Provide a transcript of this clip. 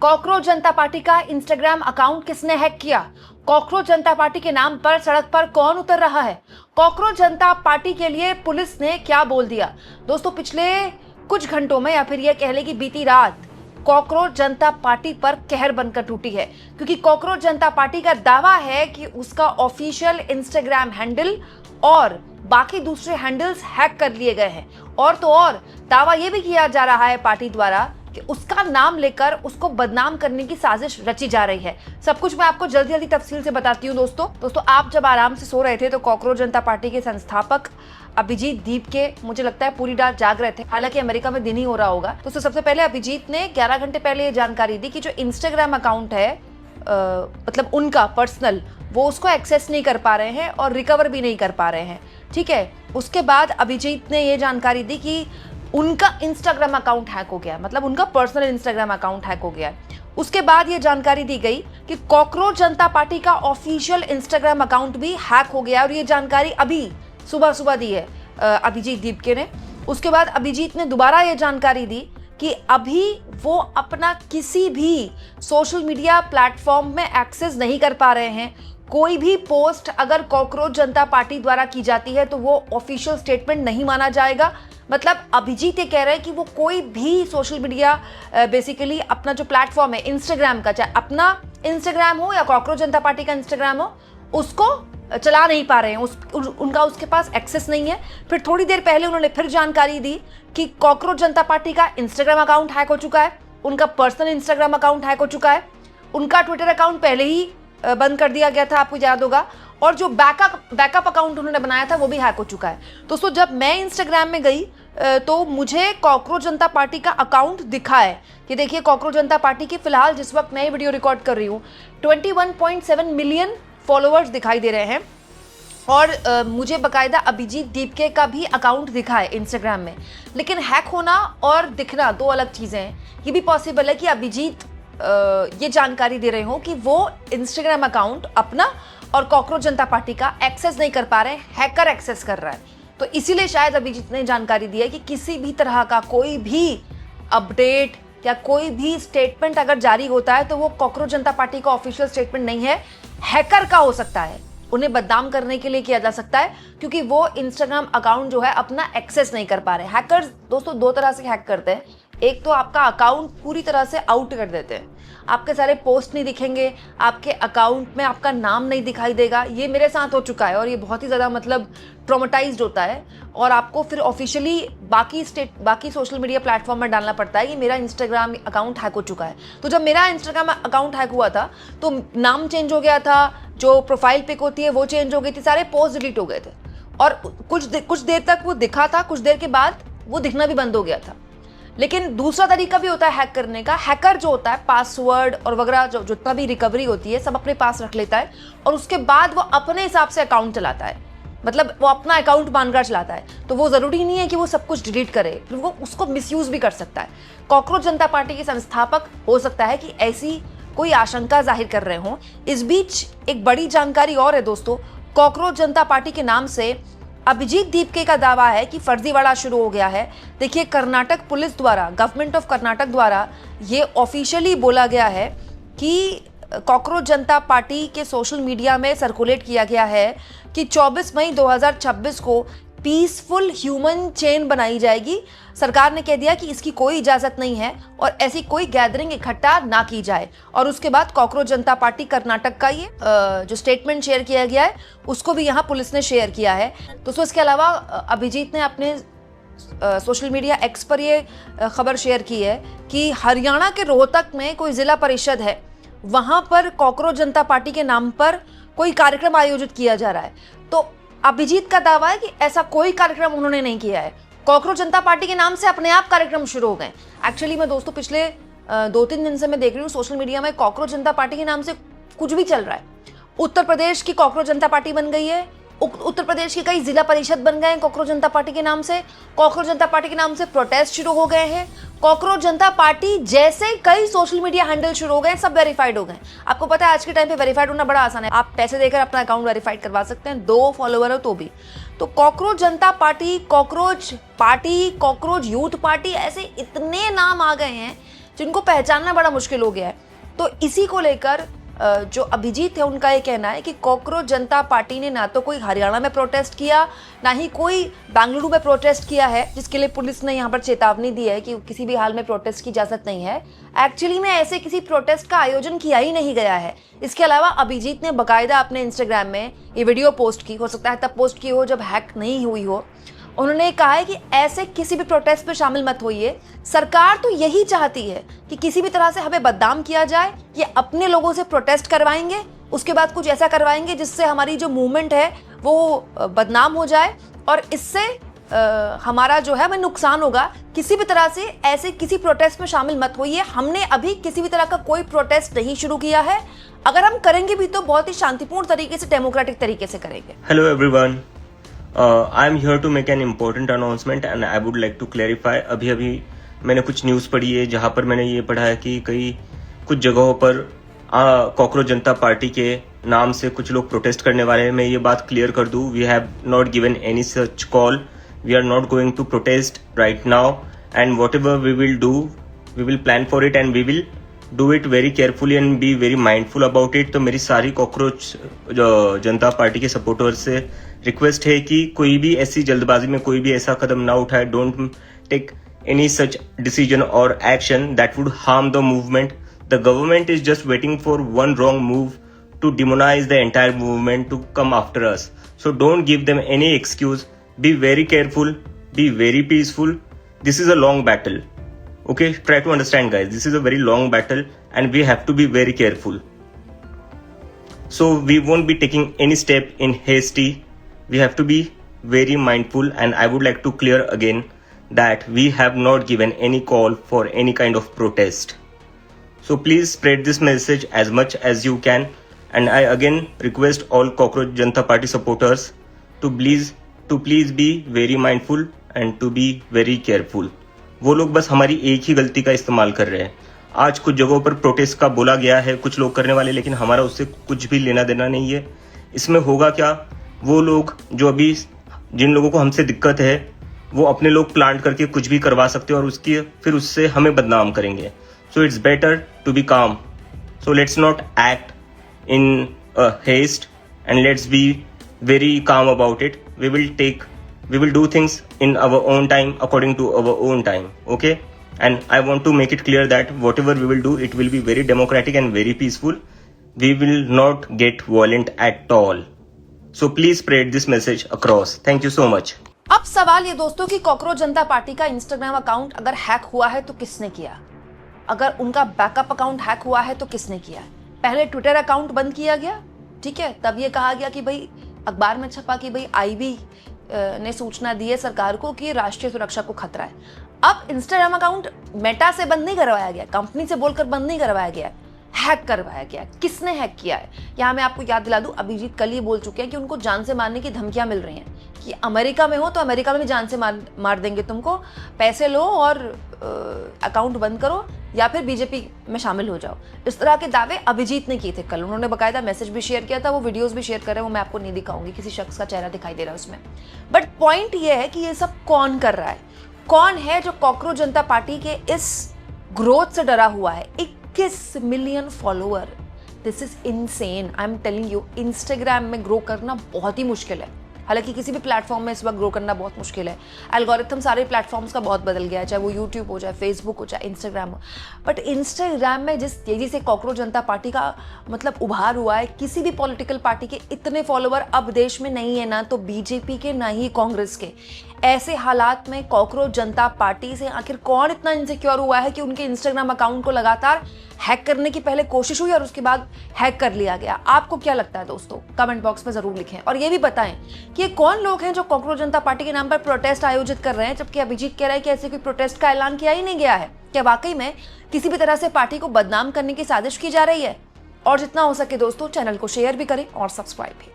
Cockroach जनता party का Instagram account किसने hack किया? कॉकरोच जनता पार्टी के नाम पर सड़क पर कौन उतर रहा है? कॉकरोच जनता पार्टी के लिए पुलिस ने क्या बोल दिया? दोस्तों, पिछले कुछ घंटों में या फिर यह कह लें कि बीती रात कॉकरोच जनता पार्टी पर कहर बनकर टूटी है, क्योंकि कॉकरोच जनता पार्टी का दावा है कि उसका ऑफिशियल इंस्टाग्राम हैंडल और बाकी दूसरे हैंडल्स हैक कर लिए गए हैं। और तो और दावा यह भी किया जा रहा है पार्टी द्वारा कि उसका नाम लेकर उसको बदनाम करने की साजिश रची जा रही है। सब कुछ मैं आपको जल्दी जल्दी तफसील से बताती हूँ। दोस्तों, आप जब आराम से सो रहे थे तो कॉकरोच जनता पार्टी के संस्थापक अभिजीत दीप के, मुझे लगता है, पूरी रात जाग रहे थे। हालांकि अमेरिका में दिन ही हो रहा होगा। दोस्तों, सबसे पहले अभिजीत ने 11 घंटे पहले ये जानकारी दी कि जो इंस्टाग्राम अकाउंट है, मतलब उनका पर्सनल, वो उसको एक्सेस नहीं कर पा रहे हैं और रिकवर भी नहीं कर पा रहे हैं। ठीक है, उसके बाद अभिजीत ने ये जानकारी दी कि उनका इंस्टाग्राम अकाउंट हैक हो गया, मतलब उनका पर्सनल इंस्टाग्राम अकाउंट हैक हो गया। उसके बाद ये जानकारी दी गई कि कॉकरोच जनता पार्टी का ऑफिशियल इंस्टाग्राम अकाउंट भी हैक हो गया, और ये जानकारी अभी सुबह दी है अभिजीत दीपके ने। उसके बाद अभिजीत ने दोबारा ये जानकारी दी कि अभी वो अपना किसी भी सोशल मीडिया प्लेटफॉर्म में एक्सेस नहीं कर पा रहे हैं। कोई भी पोस्ट अगर कॉकरोच जनता पार्टी द्वारा की जाती है तो वो ऑफिशियल स्टेटमेंट नहीं माना जाएगा। मतलब अभिजीत ये कह रहे हैं कि वो कोई भी सोशल मीडिया बेसिकली अपना जो प्लेटफॉर्म है इंस्टाग्राम का, चाहे अपना इंस्टाग्राम हो या कॉकरोच जनता पार्टी का इंस्टाग्राम हो, उसको चला नहीं पा रहे हैं, उनका उसके पास एक्सेस नहीं है। फिर थोड़ी देर पहले उन्होंने फिर जानकारी दी कि कॉकरोच जनता पार्टी का इंस्टाग्राम अकाउंट हैक हो चुका है, उनका पर्सनल इंस्टाग्राम अकाउंट हैक हो चुका है, उनका ट्विटर अकाउंट पहले ही बंद कर दिया गया था, आपको याद होगा, और जो बैकअप अकाउंट उन्होंने बनाया था वो भी हैक हो चुका है। दोस्तों, जब मैं इंस्टाग्राम में गई तो मुझे कॉकरोच जनता पार्टी का अकाउंट दिखा है। ये देखिए, कॉकरोच जनता पार्टी की फिलहाल जिस वक्त मैं वीडियो रिकॉर्ड कर रही हूँ 21.7 मिलियन फॉलोअर्स दिखाई दे रहे हैं, और मुझे बाकायदा अभिजीत दीपके का भी अकाउंट दिखा है इंस्टाग्राम में। लेकिन हैक होना और दिखना दो अलग चीज़ें हैं। ये भी पॉसिबल है कि अभिजीत ये जानकारी दे रहे हो कि वो इंस्टाग्राम अकाउंट अपना और कॉकरोच जनता पार्टी का एक्सेस नहीं कर पा रहे हैं, हैकर एक्सेस कर रहा है। तो इसीलिए शायद अभिजीत ने जानकारी दी है कि किसी भी तरह का कोई भी अपडेट या कोई भी स्टेटमेंट अगर जारी होता है तो वो कॉकरोच जनता पार्टी का ऑफिशियल स्टेटमेंट नहीं है, हैकर का हो सकता है। उन्हें बदनाम करने के लिए किया जा सकता है, क्योंकि वो इंस्टाग्राम अकाउंट जो है अपना एक्सेस नहीं कर पा रहे। हैकर्स दोस्तों दो तरह से हैक करते हैं। एक तो आपका अकाउंट पूरी तरह से आउट कर देते हैं, आपके सारे पोस्ट नहीं दिखेंगे, आपके अकाउंट में आपका नाम नहीं दिखाई देगा। ये मेरे साथ हो चुका है और ये बहुत ही ज़्यादा मतलब ट्रॉमेटाइज्ड होता है, और आपको फिर ऑफिशियली बाकी सोशल मीडिया प्लेटफॉर्म में डालना पड़ता है कि मेरा इंस्टाग्राम अकाउंट हैक हो चुका है। तो जब मेरा इंस्टाग्राम अकाउंट हैक हुआ था तो नाम चेंज हो गया था, जो प्रोफाइल पिक होती है वो चेंज हो गई थी, सारे पोस्ट डिलीट हो गए थे, और कुछ देर तक वो दिखा था, कुछ देर के बाद वो दिखना भी बंद हो गया था। लेकिन दूसरा तरीका भी होता है हैक करने का। हैकर जो होता है पासवर्ड और वगैरह जो जितना भी रिकवरी होती है सब अपने पास रख लेता है, और उसके बाद वो अपने हिसाब से अकाउंट चलाता है, मतलब वो अपना अकाउंट मानकर चलाता है। तो वो ज़रूरी नहीं है कि वो सब कुछ डिलीट करे, फिर वो उसको मिसयूज़ भी कर सकता है। कॉकरोच जनता पार्टी के संस्थापक हो सकता है कि ऐसी कोई आशंका जाहिर कर रहे हों। इस बीच एक बड़ी जानकारी और है दोस्तों, कॉकरोच जनता पार्टी के नाम से अभिजीत दीपके का दावा है कि फर्जीवाड़ा शुरू हो गया है। देखिए, कर्नाटक पुलिस द्वारा, गवर्नमेंट ऑफ कर्नाटक द्वारा ये ऑफिशियली बोला गया है कि कॉकरोच जनता पार्टी के सोशल मीडिया में सर्कुलेट किया गया है कि 24 मई 2026 को पीसफुल ह्यूमन चेन बनाई जाएगी। सरकार ने कह दिया कि इसकी कोई इजाज़त नहीं है और ऐसी कोई गैदरिंग इकट्ठा ना की जाए। और उसके बाद कॉकरोच जनता पार्टी कर्नाटक का ये जो स्टेटमेंट शेयर किया गया है उसको भी यहाँ पुलिस ने शेयर किया है। तो इसके अलावा अभिजीत ने अपने सोशल मीडिया एक्स पर ये खबर शेयर की है कि हरियाणा के रोहतक में कोई ज़िला परिषद है, वहाँ पर कॉकरोच जनता पार्टी के नाम पर कोई कार्यक्रम आयोजित किया जा रहा है। तो अभिजीत का दावा है कि ऐसा कोई कार्यक्रम उन्होंने नहीं किया है, कॉकरोच जनता पार्टी के नाम से अपने आप कार्यक्रम शुरू हो गए। एक्चुअली मैं दोस्तों पिछले 2-3 दिन से मैं देख रही हूँ सोशल मीडिया में कॉकरोच जनता पार्टी के नाम से कुछ भी चल रहा है। उत्तर प्रदेश की कॉकरोच जनता पार्टी बन गई है, उत्तर प्रदेश के कई जिला परिषद बन गए हैं कॉकरोच जनता पार्टी के नाम से। कॉकरोच जनता पार्टी के नाम से प्रोटेस्ट शुरू हो गए हैं। कॉकरोच जनता पार्टी जैसे कई सोशल मीडिया हैंडल शुरू हो गए, सब वेरीफाइड हो गए। आपको पता है आज के टाइम पे वेरीफाइड होना बड़ा आसान है, आप पैसे देकर अपना अकाउंट वेरीफाइड करवा सकते हैं, 2 फॉलोवर हो तो भी। तो कॉकरोच जनता पार्टी, कॉकरोच यूथ पार्टी, ऐसे इतने नाम आ गए हैं जिनको पहचानना बड़ा मुश्किल हो गया है। तो इसी को लेकर जो अभिजीत है उनका ये कहना है कि कॉकरोच जनता पार्टी ने ना तो कोई हरियाणा में प्रोटेस्ट किया, ना ही कोई बेंगलुरु में प्रोटेस्ट किया है, जिसके लिए पुलिस ने यहाँ पर चेतावनी दी है कि किसी भी हाल में प्रोटेस्ट की इजाजत नहीं है। एक्चुअली में ऐसे किसी प्रोटेस्ट का आयोजन किया ही नहीं गया है। इसके अलावा अभिजीत ने बाकायदा अपने इंस्टाग्राम में ये वीडियो पोस्ट की, हो सकता है तब पोस्ट की हो जब हैक नहीं हुई हो। उन्होंने कहा है कि ऐसे किसी भी प्रोटेस्ट में शामिल मत होइए। सरकार तो यही चाहती है कि किसी भी तरह से हमें बदनाम किया जाए। ये अपने लोगों से प्रोटेस्ट करवाएंगे, उसके बाद कुछ ऐसा करवाएंगे जिससे हमारी जो मूवमेंट है वो बदनाम हो जाए और इससे हमारा जो है हमें नुकसान होगा। किसी भी तरह से ऐसे किसी प्रोटेस्ट में शामिल मत होइए। हमने अभी किसी भी तरह का कोई प्रोटेस्ट नहीं शुरू किया है। अगर हम करेंगे भी तो बहुत ही शांतिपूर्ण तरीके से, डेमोक्रेटिक तरीके से करेंगे। Hello everyone, I am here to make an important announcement and I would like to clarify. अभी मैंने कुछ न्यूज़ पढ़ी है जहां पर मैंने ये पढ़ा है कि कुछ जगहों पर कॉकरोच जनता पार्टी के नाम से कुछ लोग प्रोटेस्ट करने वाले हैं। मैं ये बात क्लियर कर दूं, we have not given any such call, we are not going to protest right now and whatever we will do, we will plan for it and we will do it very carefully and be very mindful about it. तो मेरी सारी cockroach जनता party के supporters से request है कि कोई भी ऐसी जल्दबाजी में कोई भी ऐसा कदम ना उठाए। Don't take any such decision or action that would harm the movement. The government is just waiting for one wrong move to demonize the entire movement to come after us. So don't give them any excuse. Be very careful. Be very peaceful. This is a long battle. Okay, try to understand guys. This is a very long battle and we have to be very careful. So we won't be taking any step in hasty. We have to be very mindful and I would like to clear again that we have not given any call for any kind of protest. So please spread this message as much as you can and I again request all Cockroach Janata Party supporters to please be very mindful and to be very careful. वो लोग बस हमारी एक ही गलती का इस्तेमाल कर रहे हैं। आज कुछ जगहों पर प्रोटेस्ट का बोला गया है कुछ लोग करने वाले, लेकिन हमारा उससे कुछ भी लेना देना नहीं है। इसमें होगा क्या, वो लोग जो अभी जिन लोगों को हमसे दिक्कत है वो अपने लोग प्लांट करके कुछ भी करवा सकते हैं और फिर उससे हमें बदनाम करेंगे। So it's better to be calm. So let's not act in haste and let's be very calm about it. We will do things in our own time according to our own time. Okay, and I want to make it clear that whatever we will do it will be very democratic and very peaceful. We will not get violent at all. So please spread this message across. Thank you so much. अब सवाल ये दोस्तों कि cockroach जनता party का Instagram account अगर hack हुआ है तो किसने किया? अगर उनका बैकअप अकाउंट हैक हुआ है तो किसने किया? पहले ट्विटर अकाउंट बंद किया गया, ठीक है, तब ये कहा गया कि भाई अखबार में छपा कि भाई आईबी ने सूचना दी है सरकार को कि राष्ट्रीय सुरक्षा को खतरा है। अब इंस्टाग्राम अकाउंट मेटा से बंद नहीं करवाया गया, कंपनी से बोलकर बंद नहीं करवाया गया, हैक करवाया गया। किसने हैक किया है? यहाँ मैं आपको याद दिला दूं, अभिजीत कल ये बोल चुके हैं कि उनको जान से मारने की धमकियां मिल रही हैं कि अमेरिका में हो तो अमेरिका में भी जान से मार देंगे तुमको, पैसे लो और अकाउंट बंद करो या फिर बीजेपी में शामिल हो जाओ। इस तरह के दावे अभिजीत ने किए थे कल। उन्होंने बाकायदा मैसेज भी शेयर किया था, वो वीडियोस भी शेयर कर रहे हैं, वो मैं आपको नहीं दिखाऊंगी, किसी शख्स का चेहरा दिखाई दे रहा है उसमें। बट पॉइंट ये है कि ये सब कौन कर रहा है? कौन है जो कॉकरोच जनता पार्टी के इस ग्रोथ से डरा हुआ है? 21 million follower, this is insane. I am telling you, Instagram में ग्रो करना बहुत ही मुश्किल है। हालांकि किसी भी प्लेटफॉर्म में इस वक्त ग्रो करना बहुत मुश्किल है। एल्गोरिथम सारे प्लेटफॉर्म्स का बहुत बदल गया है, चाहे वो यूट्यूब हो, चाहे फेसबुक हो, चाहे इंस्टाग्राम हो। बट इंस्टाग्राम में जिस तेजी से कॉकरोच जनता पार्टी का मतलब उभार हुआ है, किसी भी पॉलिटिकल पार्टी के इतने फॉलोअर अब देश में नहीं है, ना तो बीजेपी के ना ही कांग्रेस के। ऐसे हालात में कॉकरोच जनता पार्टी से आखिर कौन इतना इनसिक्योर हुआ है कि उनके इंस्टाग्राम अकाउंट को लगातार हैक करने की पहले कोशिश हुई और उसके बाद हैक कर लिया गया? आपको क्या लगता है दोस्तों? कमेंट बॉक्स में जरूर लिखें और ये भी बताएं कि ये कौन लोग हैं जो कॉकरोच जनता पार्टी के नाम पर प्रोटेस्ट आयोजित कर रहे हैं, जबकि अभिजीत कह रहा है कि ऐसे कोई प्रोटेस्ट का ऐलान किया ही नहीं गया है। क्या वाकई में किसी भी तरह से पार्टी को बदनाम करने की साजिश की जा रही है? और जितना हो सके दोस्तों चैनल को शेयर भी करें और सब्सक्राइब भी।